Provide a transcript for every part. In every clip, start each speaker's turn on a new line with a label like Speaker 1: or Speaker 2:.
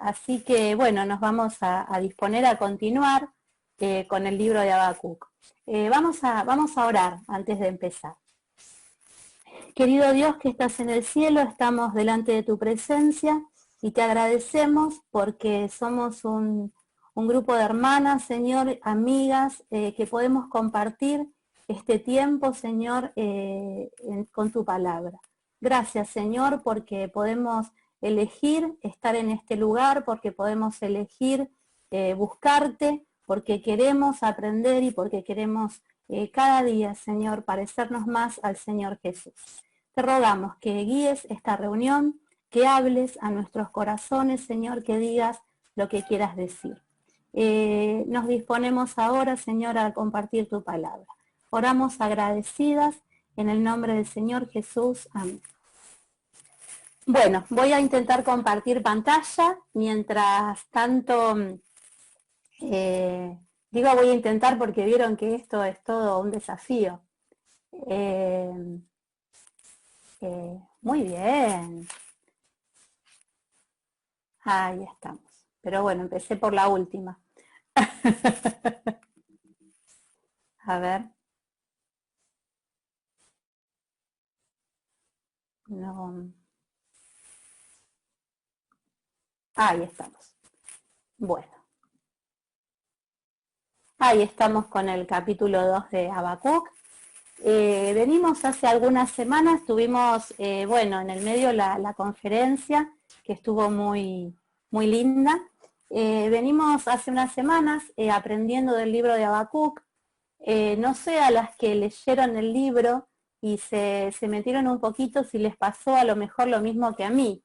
Speaker 1: Así que bueno, nos vamos a disponer a continuar con el libro de Habacuc. Vamos a orar antes de empezar. Querido Dios que estás en el cielo, estamos delante de tu presencia y te agradecemos porque somos un grupo de hermanas, Señor, amigas, que podemos compartir este tiempo, Señor, con tu palabra. Gracias, Señor, porque podemos elegir estar en este lugar, porque podemos elegir buscarte, porque queremos aprender y porque queremos cada día, Señor, parecernos más al Señor Jesús. Te rogamos que guíes esta reunión, que hables a nuestros corazones, Señor, que digas lo que quieras decir. Nos disponemos ahora, Señor, a compartir tu palabra. Oramos agradecidas en el nombre del Señor Jesús. Amén. Bueno, voy a intentar compartir pantalla. Mientras tanto, digo voy a intentar porque vieron que esto es todo un desafío. Muy bien. Ahí estamos. Pero bueno, empecé por la última. A ver. No. Ahí estamos. Bueno. Ahí estamos con el capítulo 2 de Habacuc. Venimos hace algunas semanas, tuvimos, bueno, en el medio la conferencia, que estuvo muy, muy linda. Venimos hace unas semanas aprendiendo del libro de Habacuc. No sé a las que leyeron el libro y se metieron un poquito si les pasó a lo mejor lo mismo que a mí.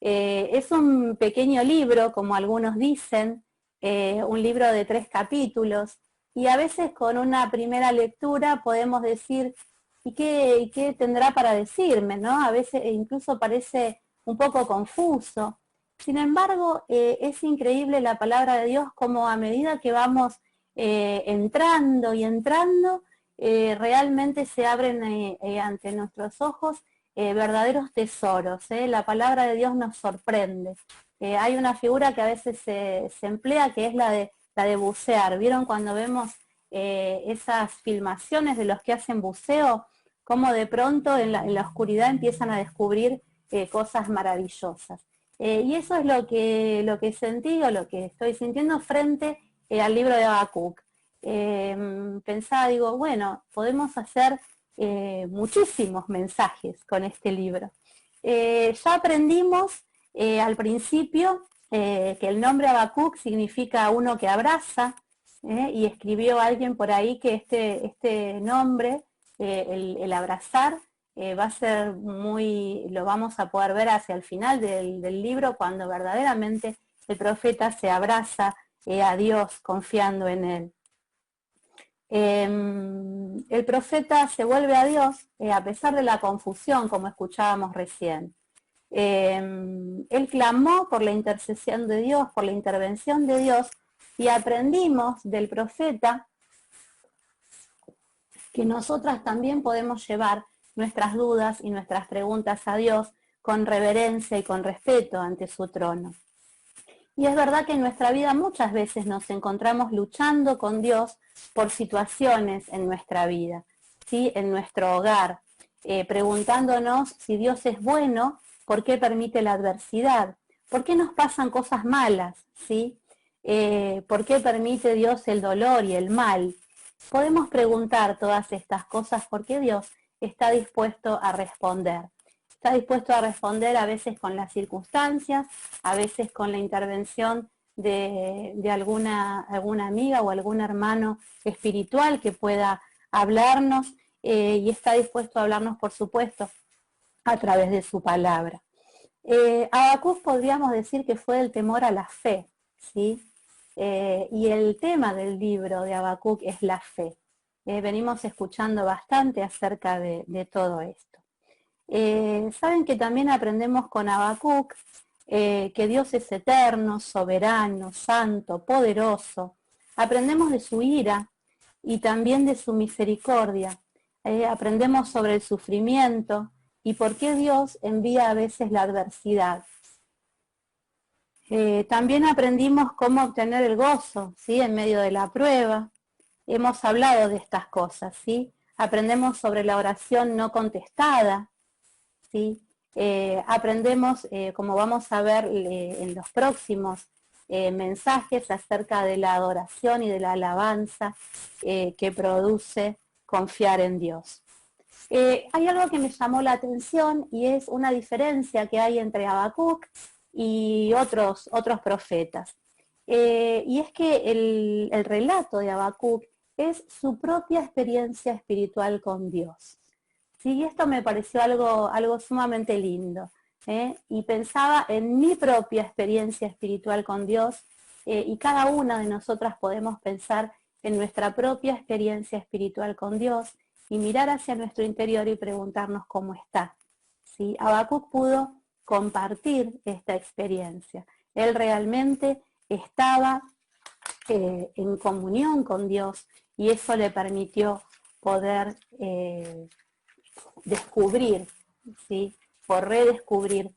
Speaker 1: Es un pequeño libro, como algunos dicen, un libro de 3 capítulos, y a veces con una primera lectura podemos decir, ¿y qué tendrá para decirme? ¿No? A veces incluso parece un poco confuso. Sin embargo, es increíble la palabra de Dios como a medida que vamos entrando y entrando, realmente se abren ante nuestros ojos verdaderos tesoros. La palabra de Dios nos sorprende. Hay una figura que a veces se emplea, que es la de bucear. ¿Vieron cuando vemos esas filmaciones de los que hacen buceo? Cómo de pronto en la oscuridad empiezan a descubrir cosas maravillosas. Y eso es lo que sentí o lo que estoy sintiendo frente al libro de Habacuc. Pensaba, digo, bueno, podemos hacer muchísimos mensajes con este libro. Ya aprendimos al principio que el nombre Habacuc significa uno que abraza, y escribió alguien por ahí que este nombre, el abrazar, va a ser lo vamos a poder ver hacia el final del libro, cuando verdaderamente el profeta se abraza a Dios confiando en él. El profeta se vuelve a Dios a pesar de la confusión, como escuchábamos recién. Él clamó por la intercesión de Dios, por la intervención de Dios, y aprendimos del profeta que nosotras también podemos llevar nuestras dudas y nuestras preguntas a Dios con reverencia y con respeto ante su trono. Y es verdad que en nuestra vida muchas veces nos encontramos luchando con Dios por situaciones en nuestra vida, ¿sí? En nuestro hogar, preguntándonos si Dios es bueno, ¿por qué permite la adversidad? ¿Por qué nos pasan cosas malas? ¿Sí? ¿Por qué permite Dios el dolor y el mal? Podemos preguntar todas estas cosas porque Dios está dispuesto a responder. Está dispuesto a responder a veces con las circunstancias, a veces con la intervención de alguna amiga o algún hermano espiritual que pueda hablarnos, y está dispuesto a hablarnos, por supuesto, a través de su palabra. Habacuc podríamos decir que fue el temor a la fe, ¿sí? Y el tema del libro de Habacuc es la fe. Venimos escuchando bastante acerca de todo esto. Saben que también aprendemos con Habacuc que Dios es eterno, soberano, santo, poderoso. Aprendemos de su ira y también de su misericordia. Aprendemos sobre el sufrimiento y por qué Dios envía a veces la adversidad. También aprendimos cómo obtener el gozo, ¿sí? En medio de la prueba. Hemos hablado de estas cosas, ¿sí? Aprendemos sobre la oración no contestada, ¿sí? Aprendemos, como vamos a ver en los próximos mensajes, acerca de la adoración y de la alabanza que produce confiar en Dios. Hay algo que me llamó la atención y es una diferencia que hay entre Habacuc y otros profetas. Y es que el relato de Habacuc es su propia experiencia espiritual con Dios. Sí, y esto me pareció algo sumamente lindo. Y pensaba en mi propia experiencia espiritual con Dios, y cada una de nosotras podemos pensar en nuestra propia experiencia espiritual con Dios y mirar hacia nuestro interior y preguntarnos cómo está. ¿Sí? Habacuc pudo compartir esta experiencia. Él realmente estaba en comunión con Dios y eso le permitió poder descubrir, ¿sí? Por redescubrir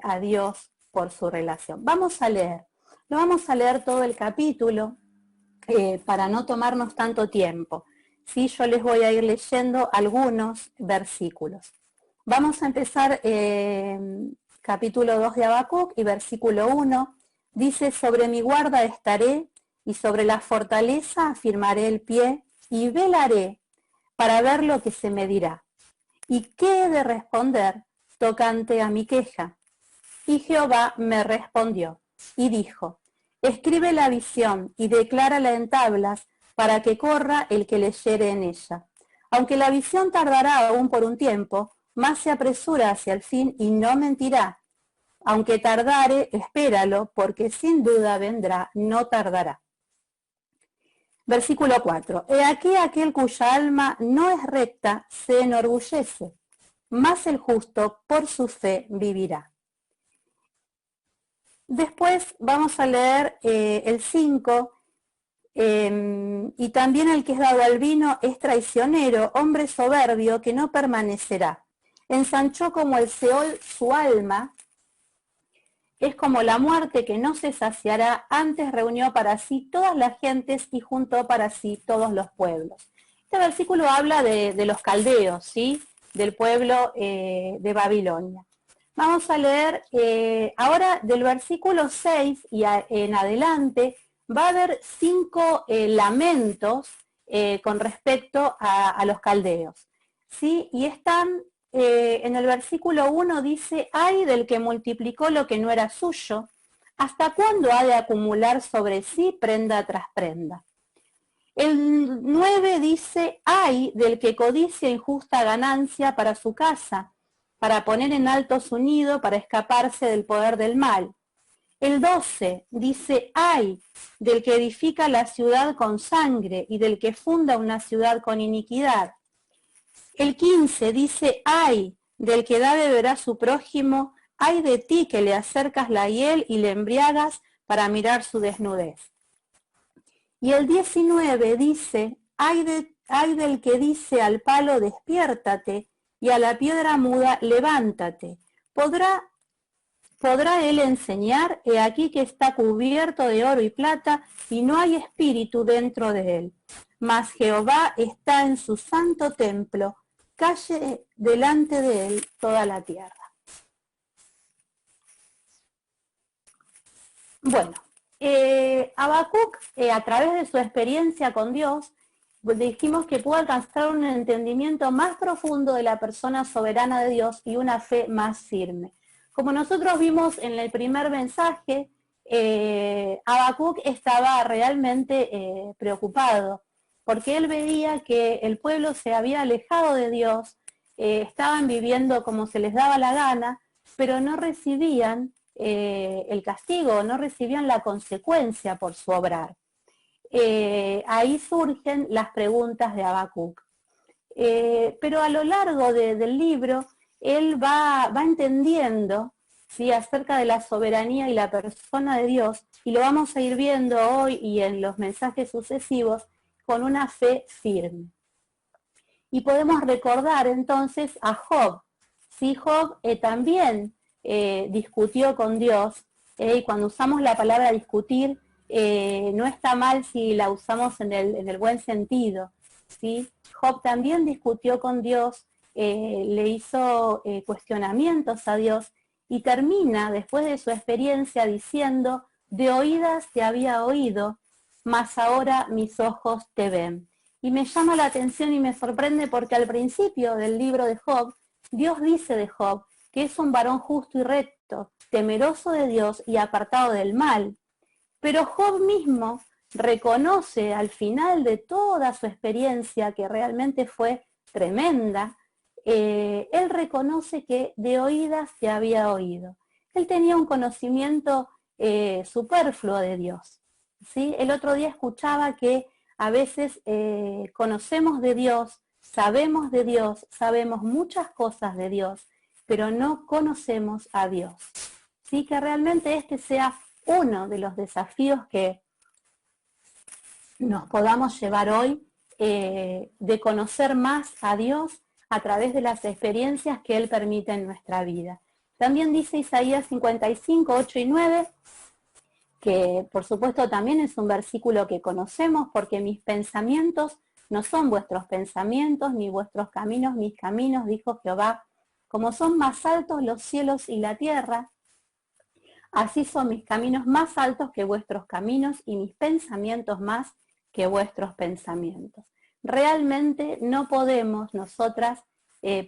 Speaker 1: a Dios por su relación. Vamos a leer todo el capítulo para no tomarnos tanto tiempo. ¿Sí? Yo les voy a ir leyendo algunos versículos. Vamos a empezar capítulo 2 de Habacuc y versículo 1. Dice: sobre mi guarda estaré y sobre la fortaleza afirmaré el pie y velaré para ver lo que se me dirá. ¿Y qué he de responder tocante a mi queja? Y Jehová me respondió y dijo: escribe la visión y declárala en tablas para que corra el que leyere en ella. Aunque la visión tardará aún por un tiempo, más se apresura hacia el fin y no mentirá. Aunque tardare, espéralo, porque sin duda vendrá, no tardará. Versículo 4. He aquí aquel cuya alma no es recta se enorgullece, mas el justo por su fe vivirá. Después vamos a leer el 5. Y también el que es dado al vino es traicionero, hombre soberbio que no permanecerá. Ensanchó como el Seol su alma, es como la muerte que no se saciará, antes reunió para sí todas las gentes y juntó para sí todos los pueblos. Este versículo habla de los caldeos, ¿sí? Del pueblo de Babilonia. Vamos a leer ahora del versículo 6 y en adelante. Va a haber 5 lamentos con respecto a los caldeos, ¿sí? Y están en el versículo 1 dice: ay del que multiplicó lo que no era suyo, ¿hasta cuándo ha de acumular sobre sí prenda tras prenda? El 9 dice: ay del que codicia injusta ganancia para su casa, para poner en alto su nido, para escaparse del poder del mal. El 12 dice: ay del que edifica la ciudad con sangre y del que funda una ciudad con iniquidad. El 15 dice: ay del que da beber a su prójimo, ay de ti que le acercas la hiel y le embriagas para mirar su desnudez. Y el 19 dice: ay del que dice al palo despiértate y a la piedra muda levántate. ¿Podrá él enseñar? He aquí que está cubierto de oro y plata y no hay espíritu dentro de él. Mas Jehová está en su santo templo, calle delante de él toda la tierra. Bueno, Habacuc, a través de su experiencia con Dios, dijimos que pudo alcanzar un entendimiento más profundo de la persona soberana de Dios y una fe más firme. Como nosotros vimos en el primer mensaje, Habacuc estaba realmente preocupado, porque él veía que el pueblo se había alejado de Dios, estaban viviendo como se les daba la gana, pero no recibían el castigo, no recibían la consecuencia por su obrar. Ahí surgen las preguntas de Habacuc. Pero a lo largo del libro, él va entendiendo, ¿sí?, acerca de la soberanía y la persona de Dios, y lo vamos a ir viendo hoy y en los mensajes sucesivos, con una fe firme. Y podemos recordar entonces a Job. ¿Sí? Job también discutió con Dios Y cuando usamos la palabra discutir, no está mal si la usamos en el buen sentido, ¿sí? Job también discutió con Dios, le hizo cuestionamientos a Dios, y termina, después de su experiencia, diciendo: de oídas te había oído, mas ahora mis ojos te ven. Y me llama la atención y me sorprende porque al principio del libro de Job, Dios dice de Job que es un varón justo y recto, temeroso de Dios y apartado del mal. Pero Job mismo reconoce al final de toda su experiencia, que realmente fue tremenda, él reconoce que de oídas te había oído. Él tenía un conocimiento superfluo de Dios, ¿sí? El otro día escuchaba que a veces conocemos de Dios, sabemos muchas cosas de Dios, pero no conocemos a Dios. ¿Sí? Que realmente este sea uno de los desafíos que nos podamos llevar hoy, de conocer más a Dios a través de las experiencias que Él permite en nuestra vida. También dice Isaías 55, 8 y 9, que por supuesto también es un versículo que conocemos, porque mis pensamientos no son vuestros pensamientos, ni vuestros caminos mis caminos, dijo Jehová. Como son más altos los cielos y la tierra, así son mis caminos más altos que vuestros caminos, y mis pensamientos más que vuestros pensamientos. Realmente no podemos nosotras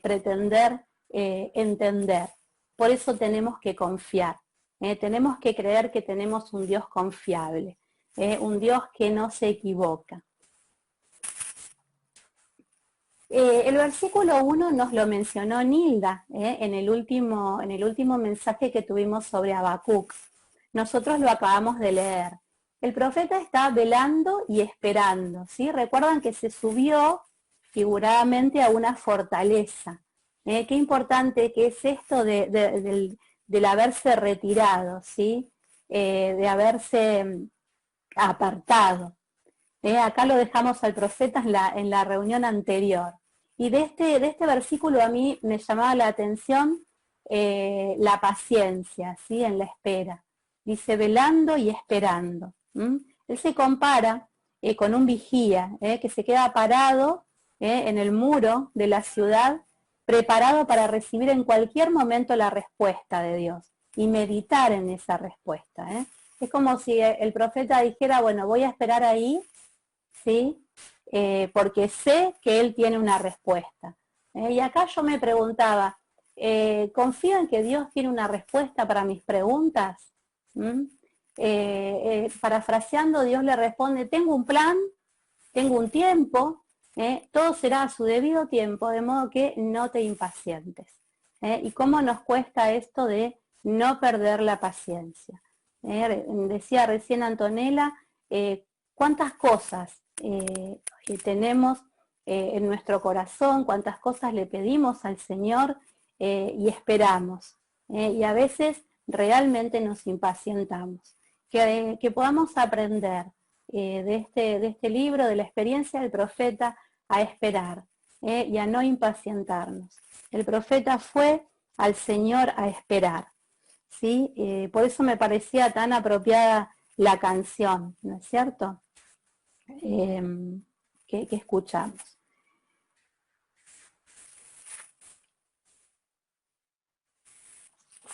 Speaker 1: pretender entender. Por eso tenemos que confiar. Tenemos que creer que tenemos un Dios confiable, un Dios que no se equivoca. El versículo 1 nos lo mencionó Nilda en el último mensaje que tuvimos sobre Habacuc. Nosotros lo acabamos de leer. El profeta está velando y esperando, ¿sí? Recuerdan que se subió figuradamente a una fortaleza. Qué importante que es esto del haberse retirado, ¿sí? De haberse apartado. Acá lo dejamos al profeta en la reunión anterior. Y de este versículo a mí me llamaba la atención la paciencia, ¿sí? En la espera. Dice velando y esperando. Él se compara con un vigía que se queda parado en el muro de la ciudad, preparado para recibir en cualquier momento la respuesta de Dios y meditar en esa respuesta. Es como si el profeta dijera: bueno, voy a esperar ahí, ¿sí? Porque sé que Él tiene una respuesta. Y acá yo me preguntaba, ¿confío en que Dios tiene una respuesta para mis preguntas? Parafraseando, Dios le responde: tengo un plan, tengo un tiempo, todo será a su debido tiempo, de modo que no te impacientes. ¿Y cómo nos cuesta esto de no perder la paciencia? Decía recién Antonella, cuántas cosas que tenemos en nuestro corazón, cuántas cosas le pedimos al Señor y esperamos. Y a veces realmente nos impacientamos. Que podamos aprender de este libro, de la experiencia del profeta, a esperar y a no impacientarnos. El profeta fue al Señor a esperar, ¿sí? Por eso me parecía tan apropiada la canción, ¿no es cierto? Que escuchamos.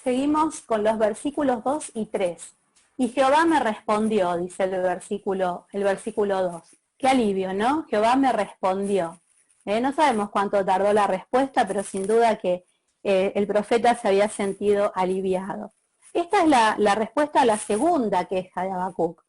Speaker 1: Seguimos con los versículos 2 y 3. Y Jehová me respondió, dice el versículo 2. Qué alivio, ¿no? Jehová me respondió. No sabemos cuánto tardó la respuesta, pero sin duda que el profeta se había sentido aliviado. Esta es la respuesta a la segunda queja de Habacuc.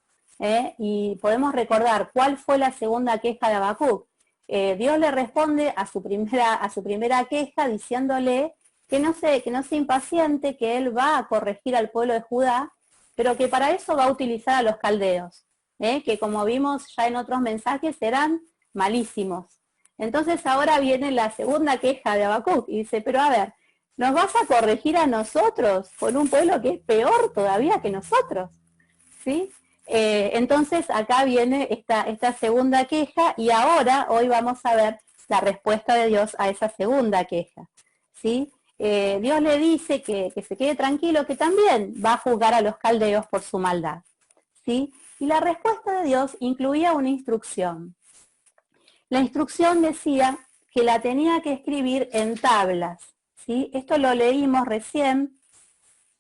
Speaker 1: Y podemos recordar cuál fue la segunda queja de Habacuc. Dios le responde a su primera queja diciéndole que no se impaciente, que Él va a corregir al pueblo de Judá, pero que para eso va a utilizar a los caldeos, que como vimos ya en otros mensajes eran malísimos. Entonces ahora viene la segunda queja de Habacuc y dice: pero a ver, ¿nos vas a corregir a nosotros con un pueblo que es peor todavía que nosotros? ¿Sí? Entonces acá viene esta segunda queja, y ahora, hoy vamos a ver la respuesta de Dios a esa segunda queja, ¿sí? Dios le dice que se quede tranquilo, que también va a juzgar a los caldeos por su maldad, ¿sí? Y la respuesta de Dios incluía una instrucción. La instrucción decía que la tenía que escribir en tablas, ¿sí? Esto lo leímos recién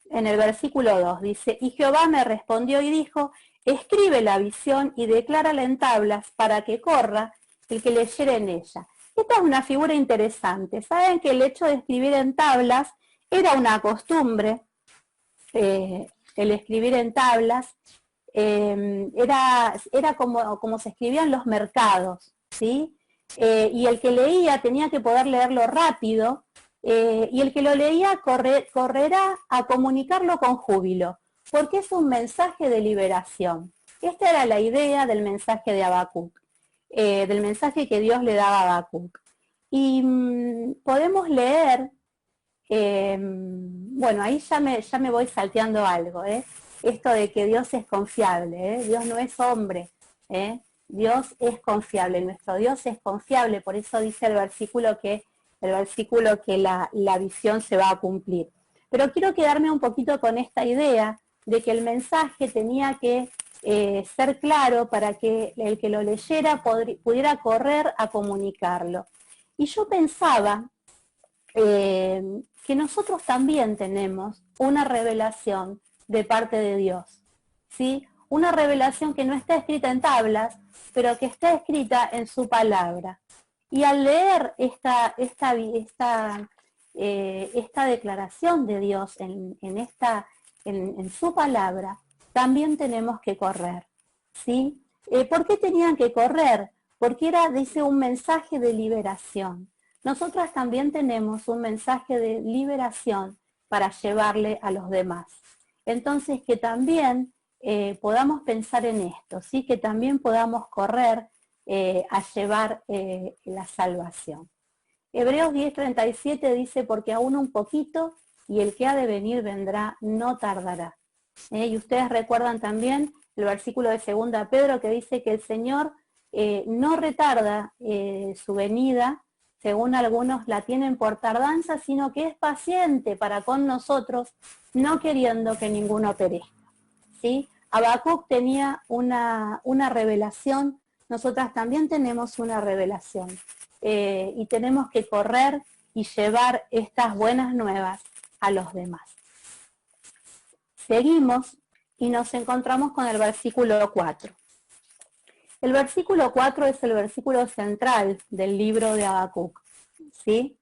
Speaker 1: en el versículo 2, dice, y Jehová me respondió y dijo, escribe la visión y declárala en tablas para que corra el que leyere en ella. Esta es una figura interesante. Saben que el hecho de escribir en tablas era una costumbre, el escribir en tablas, era como se escribían los mercados, ¿sí? Y el que leía tenía que poder leerlo rápido, y el que lo leía correrá a comunicarlo con júbilo, porque es un mensaje de liberación. Esta era la idea del mensaje de Habacuc, del mensaje que Dios le daba a Habacuc. Y podemos leer, bueno, ahí ya me voy salteando algo, esto de que Dios es confiable, Dios no es hombre, Dios es confiable, nuestro Dios es confiable, por eso dice el versículo que la visión se va a cumplir. Pero quiero quedarme un poquito con esta idea de que el mensaje tenía que ser claro para que el que lo leyera pudiera correr a comunicarlo. Y yo pensaba que nosotros también tenemos una revelación de parte de Dios, ¿sí? Una revelación que no está escrita en tablas, pero que está escrita en su palabra. Y al leer esta declaración de Dios en su palabra, también tenemos que correr, ¿sí? ¿Por qué tenían que correr? Porque era, dice, un mensaje de liberación. Nosotras también tenemos un mensaje de liberación para llevarle a los demás. Entonces, que también podamos pensar en esto, ¿sí? Que también podamos correr a llevar la salvación. Hebreos 10:37 dice, porque aún un poquito y el que ha de venir vendrá, no tardará. Y ustedes recuerdan también el versículo de 2 Pedro que dice que el Señor no retarda su venida, según algunos la tienen por tardanza, sino que es paciente para con nosotros, no queriendo que ninguno perezca, ¿sí? Habacuc tenía una revelación, nosotras también tenemos una revelación, y tenemos que correr y llevar estas buenas nuevas a los demás. Seguimos y nos encontramos con el versículo 4. El versículo 4 es el versículo central del libro de Habacuc, ¿sí?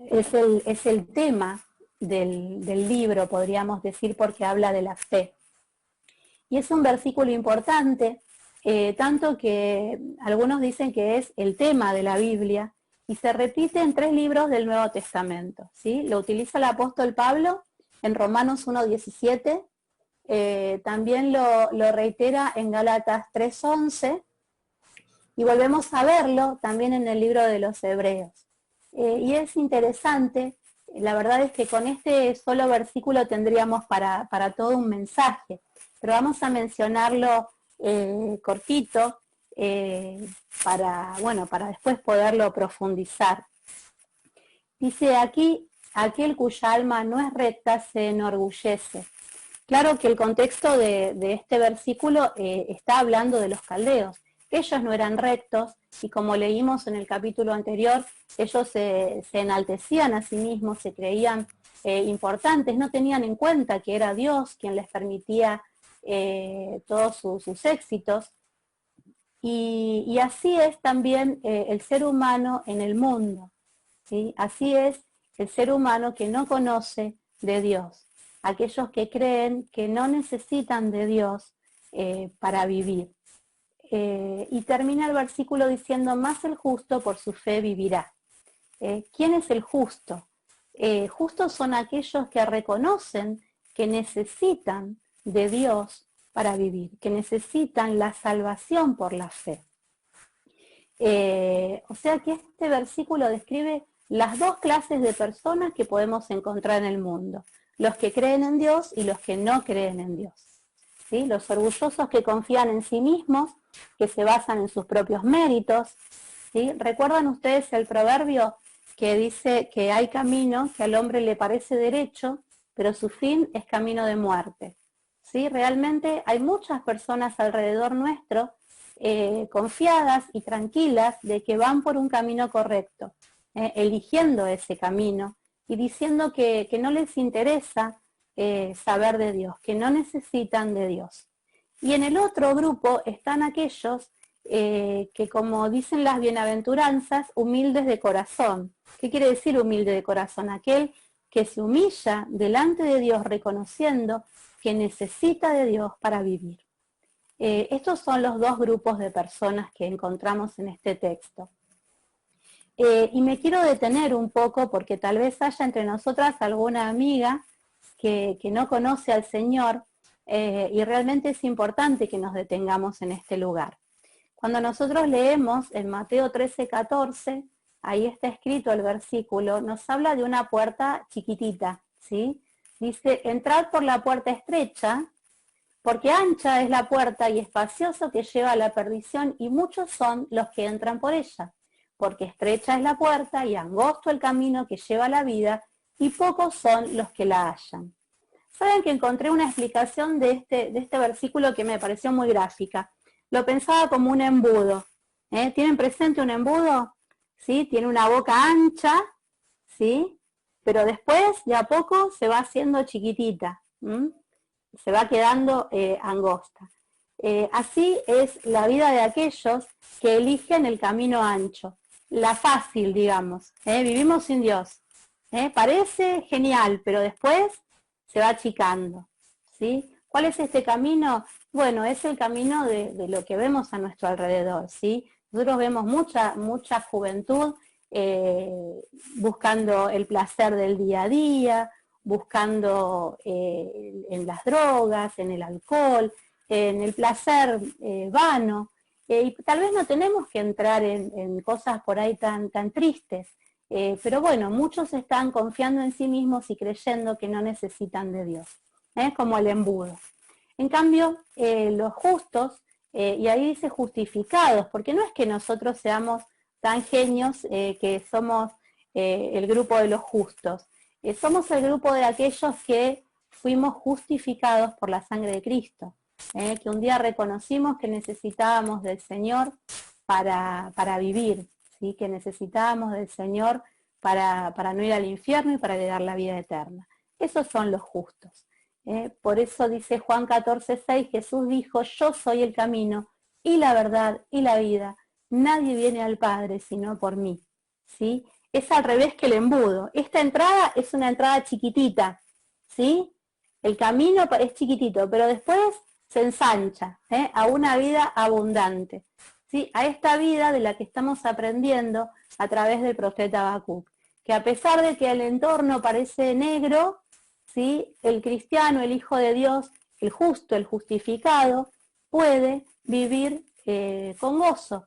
Speaker 1: Es el tema del libro, podríamos decir, porque habla de la fe. Y es un versículo importante, tanto que algunos dicen que es el tema de la Biblia, y se repite en 3 libros del Nuevo Testamento, ¿sí? Lo utiliza el apóstol Pablo en Romanos 1:17, también lo reitera en Gálatas 3:11, y volvemos a verlo también en el libro de los Hebreos. Y es interesante, la verdad es que con este solo versículo tendríamos para todo un mensaje, pero vamos a mencionarlo cortito para después poderlo profundizar. Dice aquí, aquel cuya alma no es recta se enorgullece. Claro que el contexto de este versículo está hablando de los caldeos. Ellos no eran rectos y como leímos en el capítulo anterior, ellos se enaltecían a sí mismos, se creían importantes, no tenían en cuenta que era Dios quien les permitía todos sus éxitos. Y así es también el ser humano en el mundo, ¿sí? Así es el ser humano que no conoce de Dios, aquellos que creen que no necesitan de Dios para vivir. Y termina el versículo diciendo, más el justo por su fe vivirá. ¿Quién es el justo? Justos son aquellos que reconocen que necesitan de Dios para vivir, que necesitan la salvación por la fe. O sea que este versículo describe las 2 clases de personas que podemos encontrar en el mundo, los que creen en Dios y los que no creen en Dios, ¿sí? Los orgullosos que confían en sí mismos, que se basan en sus propios méritos, ¿sí? ¿Recuerdan ustedes el proverbio que dice que hay camino que al hombre le parece derecho, pero su fin es camino de muerte. ¿Sí? Realmente hay muchas personas alrededor nuestro confiadas y tranquilas de que van por un camino correcto, eligiendo ese camino y diciendo que no les interesa saber de Dios, que no necesitan de Dios. Y en el otro grupo están aquellos que, como dicen las bienaventuranzas, humildes de corazón. ¿Qué quiere decir humilde de corazón? Aquel que se humilla delante de Dios reconociendo que necesita de Dios para vivir. Estos son los dos grupos de personas que encontramos en este texto. Y me quiero detener un poco porque tal vez haya entre nosotras alguna amiga que no conoce al Señor y realmente es importante que nos detengamos en este lugar. Cuando nosotros leemos en Mateo 13:14, ahí está escrito el versículo, nos habla de una puerta chiquitita, ¿sí? Dice, entrad por la puerta estrecha, porque ancha es la puerta y espacioso que lleva a la perdición, y muchos son los que entran por ella. Porque estrecha es la puerta y angosto el camino que lleva a la vida, y pocos son los que la hallan. Saben que encontré una explicación de este versículo que me pareció muy gráfica. Lo pensaba como un embudo. ¿Tienen presente un embudo? ¿Sí? Tiene una boca ancha, ¿sí? Pero después, de a poco, se va haciendo chiquitita. Se va quedando angosta. Así es la vida de aquellos que eligen el camino ancho, la fácil, digamos. Vivimos sin Dios. Parece genial, pero después se va achicando. ¿Sí? ¿Cuál es este camino? Bueno, es el camino de lo que vemos a nuestro alrededor. ¿Sí? Nosotros vemos mucha juventud buscando el placer del día a día, buscando en las drogas, en el alcohol, en el placer vano, y tal vez no tenemos que entrar en cosas por ahí tan tristes, pero bueno, muchos están confiando en sí mismos y creyendo que no necesitan de Dios, como el embudo. En cambio, los justos, y ahí dice justificados, porque no es que nosotros seamos tan genios que somos el grupo de los justos, somos el grupo de aquellos que fuimos justificados por la sangre de Cristo, que un día reconocimos que necesitábamos del Señor para vivir, ¿sí? Que necesitábamos del Señor para no ir al infierno y para heredar la vida eterna. Esos son los justos. Por eso dice Juan 14:6, Jesús dijo, yo soy el camino y la verdad y la vida. Nadie viene al Padre sino por mí. ¿Sí? Es al revés que el embudo. Esta entrada es una entrada chiquitita, ¿sí? El camino es chiquitito, pero después se ensancha a una vida abundante, ¿sí? A esta vida de la que estamos aprendiendo a través del profeta Habacuc, que a pesar de que el entorno parece negro, ¿sí? El cristiano, el Hijo de Dios, el justo, el justificado, puede vivir con gozo.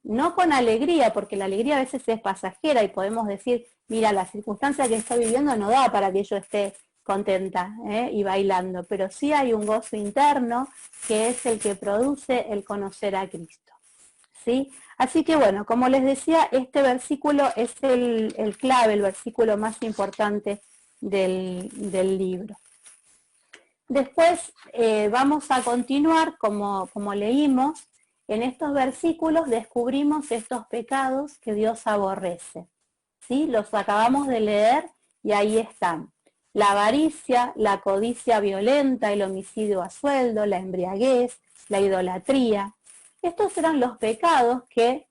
Speaker 1: No con alegría, porque la alegría a veces es pasajera y podemos decir, mira, la circunstancia que estoy viviendo no da para que yo esté contenta y bailando, pero sí hay un gozo interno que es el que produce el conocer a Cristo. ¿Sí? Así que bueno, como les decía, este versículo es el clave, el versículo más importante del libro. Después vamos a continuar, como leímos, en estos versículos descubrimos estos pecados que Dios aborrece. ¿Sí? Los acabamos de leer y ahí están. La avaricia, la codicia violenta, el homicidio a sueldo, la embriaguez, la idolatría. Estos eran los pecados que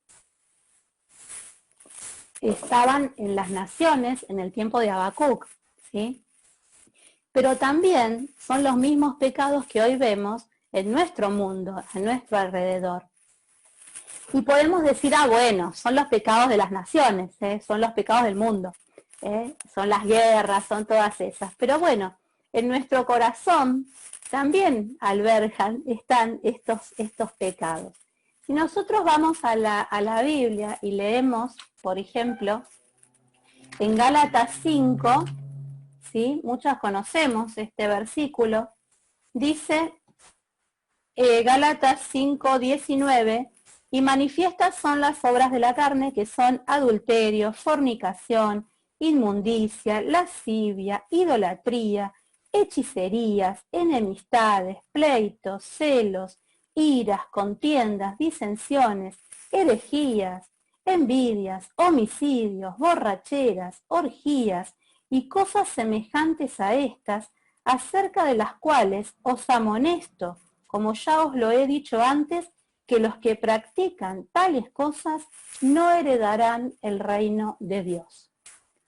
Speaker 1: estaban en las naciones en el tiempo de Habacuc, ¿sí? Pero también son los mismos pecados que hoy vemos en nuestro mundo, a nuestro alrededor. Y podemos decir, bueno, son los pecados de las naciones, son los pecados del mundo, son las guerras, son todas esas. Pero bueno, en nuestro corazón también albergan, están estos pecados. Si nosotros vamos a la Biblia y leemos, por ejemplo, en Gálatas 5, ¿sí? Muchos conocemos este versículo, dice Gálatas 5:19, Y manifiestas son las obras de la carne, que son adulterio, fornicación, inmundicia, lascivia, idolatría, hechicerías, enemistades, pleitos, celos, iras, contiendas, disensiones, herejías, envidias, homicidios, borracheras, orgías y cosas semejantes a estas, acerca de las cuales os amonesto, como ya os lo he dicho antes, que los que practican tales cosas no heredarán el reino de Dios.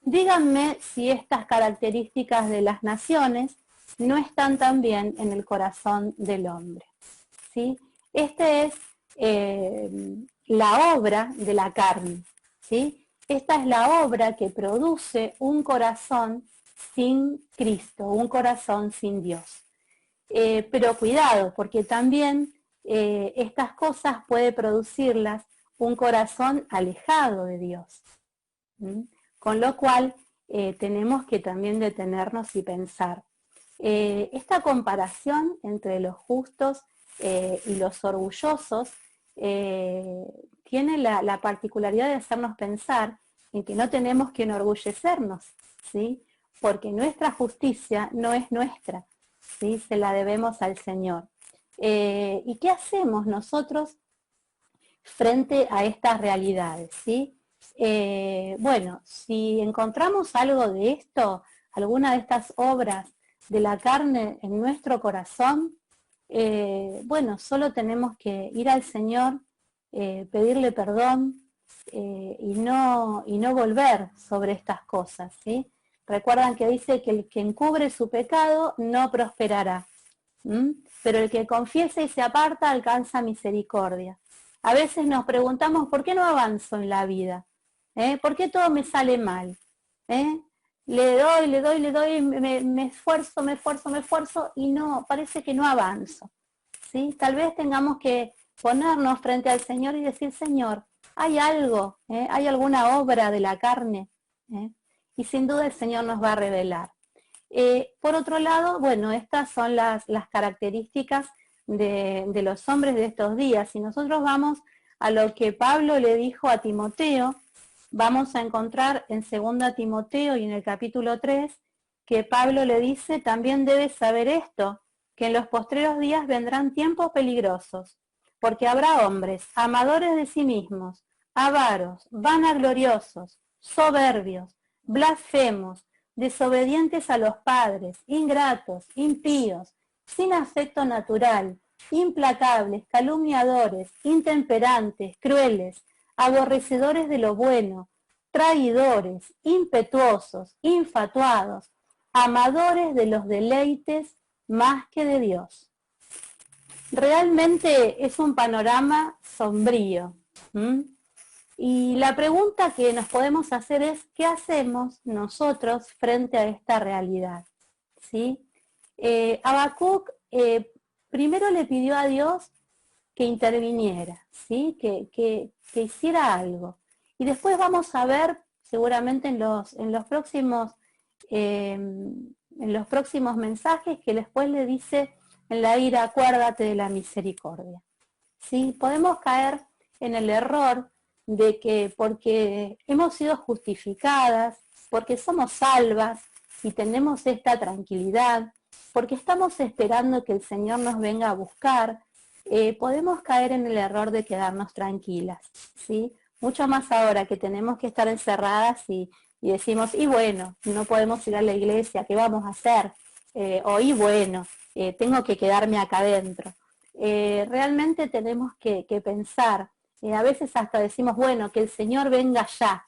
Speaker 1: Díganme si estas características de las naciones no están también en el corazón del hombre, ¿sí? Esta es la obra de la carne, ¿sí? Esta es la obra que produce un corazón sin Cristo, un corazón sin Dios. Pero cuidado, porque también estas cosas puede producirlas un corazón alejado de Dios. ¿Mm? Con lo cual tenemos que también detenernos y pensar. Esta comparación entre los justos y los orgullosos tiene la particularidad de hacernos pensar en que no tenemos que enorgullecernos, ¿sí? Porque nuestra justicia no es nuestra, ¿sí? Se la debemos al Señor. ¿Y qué hacemos nosotros frente a estas realidades, ¿sí? Bueno, si encontramos algo de esto, alguna de estas obras de la carne en nuestro corazón, bueno, solo tenemos que ir al Señor, pedirle perdón y no volver sobre estas cosas, ¿sí? Recuerdan que dice que el que encubre su pecado no prosperará, pero el que confiesa y se aparta alcanza misericordia. A veces nos preguntamos, ¿por qué no avanzo en la vida? ¿Por qué todo me sale mal? Le doy, me esfuerzo y no, parece que no avanzo, ¿sí? Tal vez tengamos que ponernos frente al Señor y decir, Señor, ¿hay algo? ¿Hay alguna obra de la carne? Y sin duda el Señor nos va a revelar. Por otro lado, bueno, estas son las características de los hombres de estos días. Si nosotros vamos a lo que Pablo le dijo a Timoteo, vamos a encontrar en 2 Timoteo y en el capítulo 3, que Pablo le dice, también debes saber esto, que en los postreros días vendrán tiempos peligrosos, porque habrá hombres amadores de sí mismos, avaros, vanagloriosos, soberbios, blasfemos, desobedientes a los padres, ingratos, impíos, sin afecto natural, implacables, calumniadores, intemperantes, crueles, aborrecedores de lo bueno, traidores, impetuosos, infatuados, amadores de los deleites más que de Dios. Realmente es un panorama sombrío. Y la pregunta que nos podemos hacer es, ¿qué hacemos nosotros frente a esta realidad? ¿Sí? Habacuc primero le pidió a Dios que interviniera, ¿sí? que hiciera algo. Y después vamos a ver, seguramente en los próximos mensajes, que después le dice en la ira, acuérdate de la misericordia. ¿Sí? Podemos caer en el error de que porque hemos sido justificadas, porque somos salvas y tenemos esta tranquilidad, porque estamos esperando que el Señor nos venga a buscar, podemos caer en el error de quedarnos tranquilas, ¿sí? Mucho más ahora que tenemos que estar encerradas y decimos, y bueno, no podemos ir a la iglesia, ¿qué vamos a hacer? O y bueno, tengo que quedarme acá adentro. Realmente tenemos que pensar, a veces hasta decimos, bueno, que el Señor venga ya.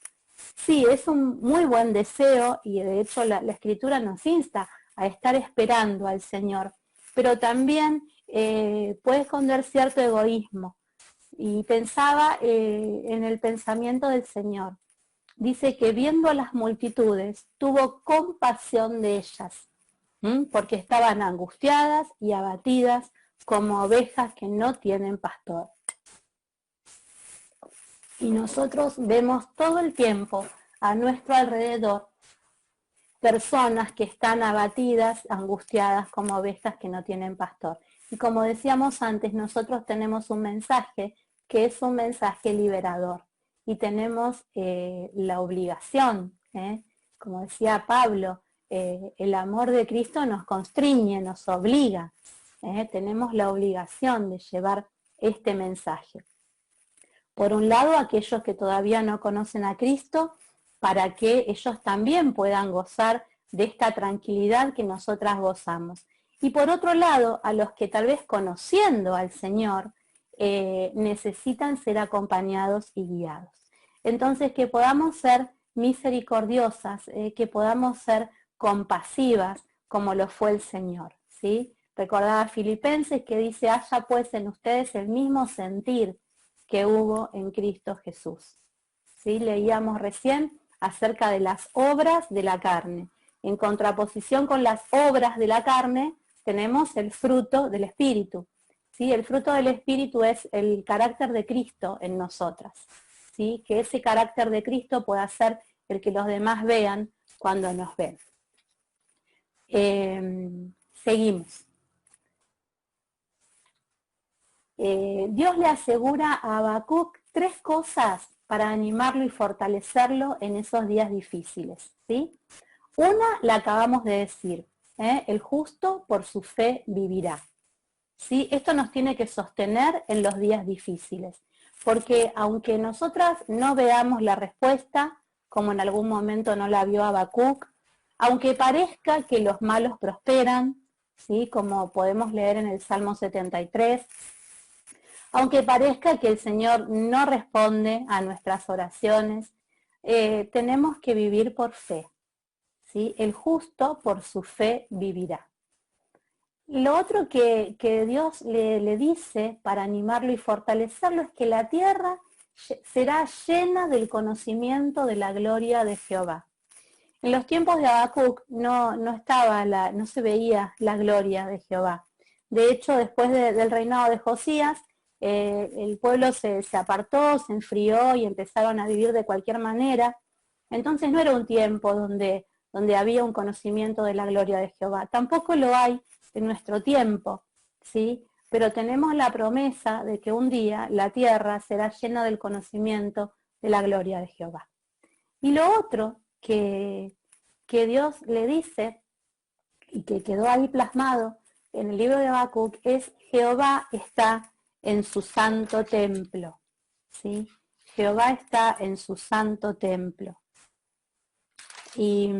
Speaker 1: Sí, es un muy buen deseo y de hecho la Escritura nos insta a estar esperando al Señor, pero también puede esconder cierto egoísmo. Y pensaba en el pensamiento del Señor. Dice que viendo a las multitudes, tuvo compasión de ellas, porque estaban angustiadas y abatidas como ovejas que no tienen pastor. Y nosotros vemos todo el tiempo a nuestro alrededor personas que están abatidas, angustiadas como ovejas que no tienen pastor. Y como decíamos antes, nosotros tenemos un mensaje que es un mensaje liberador. Y tenemos la obligación, como decía Pablo, el amor de Cristo nos constriñe, nos obliga. Tenemos la obligación de llevar este mensaje. Por un lado, aquellos que todavía no conocen a Cristo, para que ellos también puedan gozar de esta tranquilidad que nosotras gozamos. Y por otro lado, a los que tal vez conociendo al Señor, necesitan ser acompañados y guiados. Entonces, que podamos ser misericordiosas, que podamos ser compasivas, como lo fue el Señor, ¿sí? Recordaba Filipenses que dice, haya pues en ustedes el mismo sentir que hubo en Cristo Jesús. ¿Sí? Leíamos recién acerca de las obras de la carne. En contraposición con las obras de la carne, tenemos el fruto del Espíritu. ¿Sí? El fruto del Espíritu es el carácter de Cristo en nosotras. ¿Sí? Que ese carácter de Cristo pueda ser el que los demás vean cuando nos ven. Seguimos. Dios le asegura a Habacuc 3 cosas para animarlo y fortalecerlo en esos días difíciles, ¿sí? Una la acabamos de decir, el justo por su fe vivirá. ¿Sí? Esto nos tiene que sostener en los días difíciles, porque aunque nosotras no veamos la respuesta, como en algún momento no la vio Habacuc, aunque parezca que los malos prosperan, ¿sí? Como podemos leer en el Salmo 73, aunque parezca que el Señor no responde a nuestras oraciones, tenemos que vivir por fe, ¿sí? El justo por su fe vivirá. Lo otro que Dios le dice para animarlo y fortalecerlo es que la tierra será llena del conocimiento de la gloria de Jehová. En los tiempos de Habacuc no se veía la gloria de Jehová. De hecho, después del reinado de Josías, el pueblo se apartó, se enfrió y empezaron a vivir de cualquier manera. Entonces no era un tiempo donde había un conocimiento de la gloria de Jehová. Tampoco lo hay en nuestro tiempo, ¿sí? Pero tenemos la promesa de que un día la tierra será llena del conocimiento de la gloria de Jehová. Y lo otro que Dios le dice, y que quedó ahí plasmado en el libro de Habacuc, es Jehová está en su santo templo, ¿sí? Jehová está en su santo templo. Y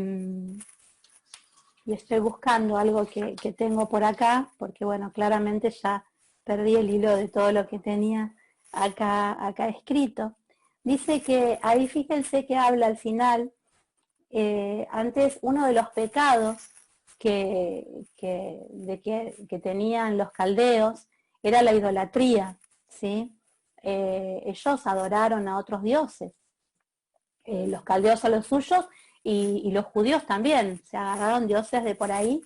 Speaker 1: estoy buscando algo que tengo por acá, porque bueno, claramente ya perdí el hilo de todo lo que tenía acá escrito. Dice que, ahí fíjense que habla al final, antes uno de los pecados que tenían los caldeos era la idolatría, ¿sí? Ellos adoraron a otros dioses, los caldeos a los suyos y los judíos también, se agarraron dioses de por ahí,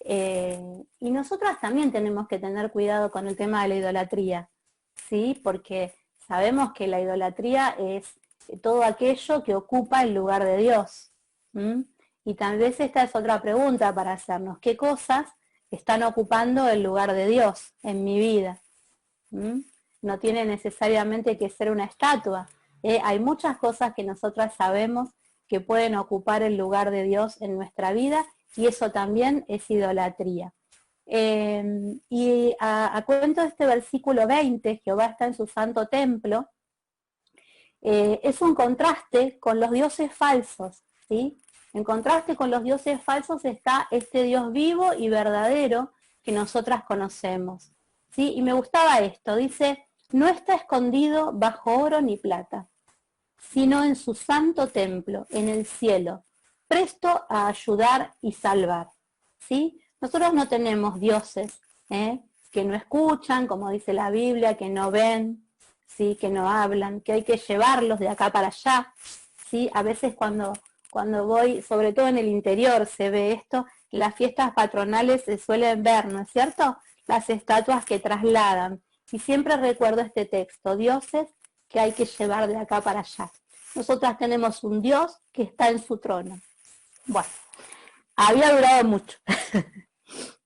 Speaker 1: y nosotras también tenemos que tener cuidado con el tema de la idolatría, ¿sí? Porque sabemos que la idolatría es todo aquello que ocupa el lugar de Dios. Y tal vez esta es otra pregunta para hacernos, ¿qué cosas están ocupando el lugar de Dios en mi vida? No tiene necesariamente que ser una estatua. Hay muchas cosas que nosotras sabemos que pueden ocupar el lugar de Dios en nuestra vida, y eso también es idolatría. Y a cuento de este versículo 20, Jehová está en su santo templo, es un contraste con los dioses falsos, ¿sí? En contraste con los dioses falsos está este Dios vivo y verdadero que nosotras conocemos, ¿sí? Y me gustaba esto, dice, no está escondido bajo oro ni plata, sino en su santo templo, en el cielo, presto a ayudar y salvar, ¿sí? Nosotros no tenemos dioses que no escuchan, como dice la Biblia, que no ven, ¿sí? Que no hablan, que hay que llevarlos de acá para allá, ¿sí? A veces cuando voy, sobre todo en el interior, se ve esto, en las fiestas patronales se suelen ver, ¿no es cierto?, las estatuas que trasladan. Y siempre recuerdo este texto, dioses que hay que llevar de acá para allá. Nosotras tenemos un Dios que está en su trono. Bueno, había durado mucho.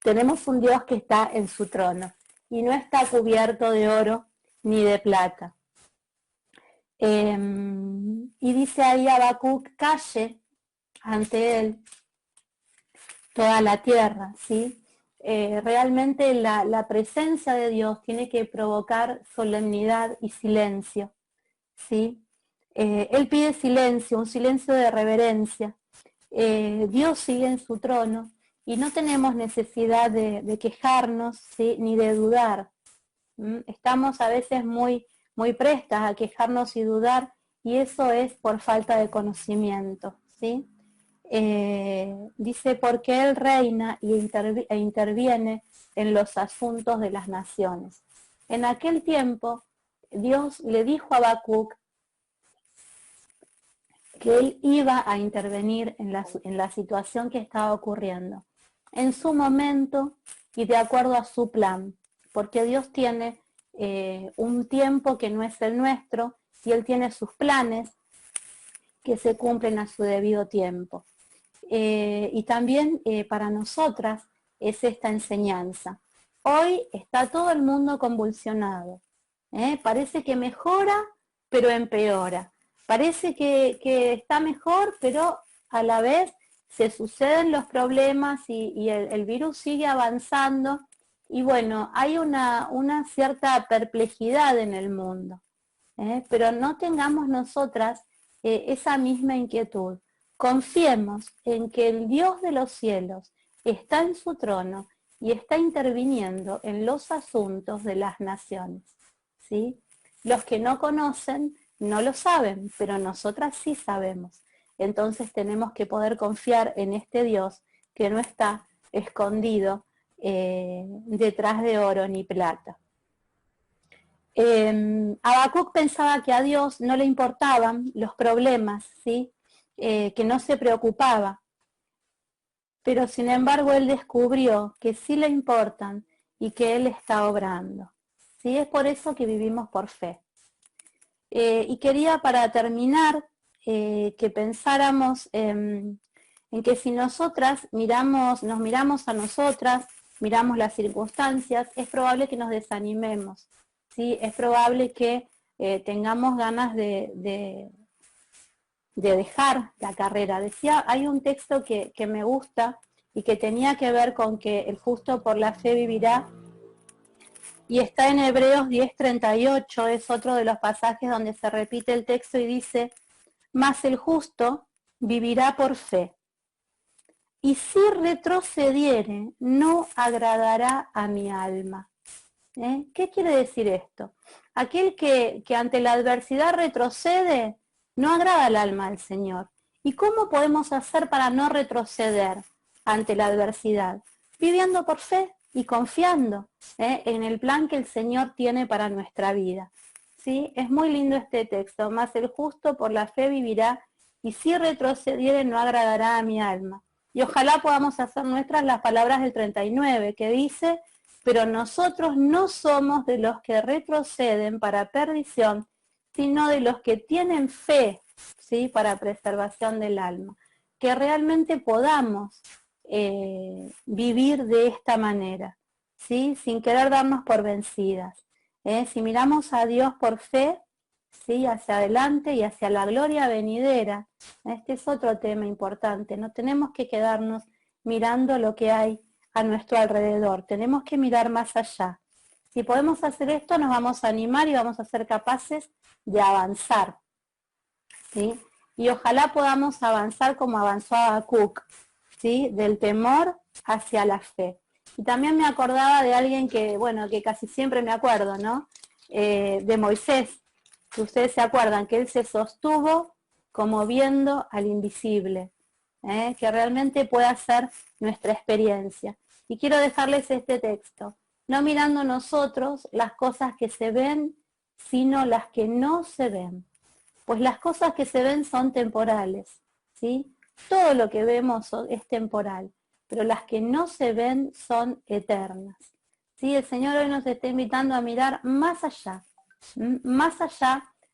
Speaker 1: Tenemos un Dios que está en su trono y no está cubierto de oro ni de plata, Y dice ahí Habacuc, calle ante él toda la tierra, ¿sí? Realmente la presencia de Dios tiene que provocar solemnidad y silencio, ¿sí? Él pide silencio, un silencio de reverencia. Dios sigue en su trono y no tenemos necesidad de quejarnos, ¿sí? Ni de dudar. Estamos a veces muy prestas a quejarnos y dudar, y eso es por falta de conocimiento, ¿sí? Dice, porque Él reina e interviene en los asuntos de las naciones. En aquel tiempo, Dios le dijo a Habacuc que Él iba a intervenir en la situación que estaba ocurriendo, en su momento y de acuerdo a su plan, porque Dios tiene un tiempo que no es el nuestro, y Él tiene sus planes que se cumplen a su debido tiempo. Y también para nosotras es esta enseñanza. Hoy está todo el mundo convulsionado. Parece que mejora, pero empeora. Parece que está mejor, pero a la vez se suceden los problemas y el virus sigue avanzando. Y bueno, hay una cierta perplejidad en el mundo. Pero no tengamos nosotras esa misma inquietud. Confiemos en que el Dios de los cielos está en su trono y está interviniendo en los asuntos de las naciones, ¿sí? Los que no conocen no lo saben, pero nosotras sí sabemos. Entonces tenemos que poder confiar en este Dios que no está escondido detrás de oro ni plata. Habacuc pensaba que a Dios no le importaban los problemas, ¿sí? Que no se preocupaba, pero sin embargo él descubrió que sí le importan y que Él está obrando, ¿sí? Es por eso que vivimos por fe. Y quería, para terminar, que pensáramos en que si nosotras nos miramos a nosotras, miramos las circunstancias, es probable que nos desanimemos, ¿sí? Es probable que tengamos ganas de dejar la carrera. Decía, hay un texto que me gusta y que tenía que ver con que el justo por la fe vivirá, y está en Hebreos 10:38, es otro de los pasajes donde se repite el texto y dice, mas el justo vivirá por fe, y si retrocediere, no agradará a mi alma. ¿Qué quiere decir esto? Aquel que ante la adversidad retrocede, no agrada al alma del Señor. ¿Y cómo podemos hacer para no retroceder ante la adversidad? Viviendo por fe y confiando en el plan que el Señor tiene para nuestra vida. ¿Sí? Es muy lindo este texto. Mas el justo por la fe vivirá, y si retrocediere no agradará a mi alma. Y ojalá podamos hacer nuestras las palabras del 39, que dice, pero nosotros no somos de los que retroceden para perdición, sino de los que tienen fe, ¿sí? Para preservación del alma. Que realmente podamos vivir de esta manera, ¿sí? Sin querer darnos por vencidas. Si miramos a Dios por fe, ¿sí? Hacia adelante y hacia la gloria venidera. Este es otro tema importante. No tenemos que quedarnos mirando lo que hay a nuestro alrededor. Tenemos que mirar más allá. Si podemos hacer esto, nos vamos a animar y vamos a ser capaces de avanzar, ¿sí? Y ojalá podamos avanzar como avanzó Habacuc, ¿sí? Del temor hacia la fe. Y también me acordaba de alguien que, bueno, que casi siempre me acuerdo, ¿no? De Moisés, que ustedes se acuerdan, que él se sostuvo como viendo al invisible, que realmente pueda ser nuestra experiencia. Y quiero dejarles este texto, no mirando nosotros las cosas que se ven, sino las que no se ven. Pues las cosas que se ven son temporales, ¿sí? Todo lo que vemos es temporal, pero las que no se ven son eternas, ¿sí? El Señor hoy nos está invitando a mirar más allá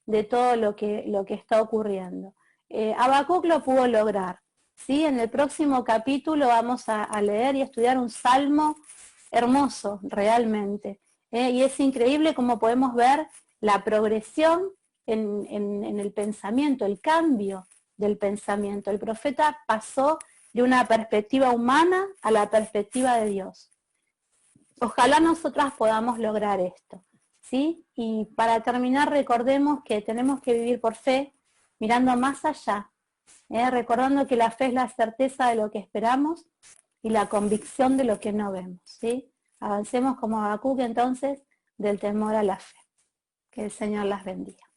Speaker 1: de todo lo que está ocurriendo. Habacuc lo pudo lograr, ¿sí? En el próximo capítulo vamos a leer y estudiar un salmo hermoso, realmente. Y es increíble cómo podemos ver la progresión en el pensamiento, el cambio del pensamiento. El profeta pasó de una perspectiva humana a la perspectiva de Dios. Ojalá nosotras podamos lograr esto, ¿sí? Y para terminar, recordemos que tenemos que vivir por fe, mirando más allá, recordando que la fe es la certeza de lo que esperamos y la convicción de lo que no vemos, ¿sí? Avancemos como Habacuc entonces del temor a la fe. Que el Señor las bendiga.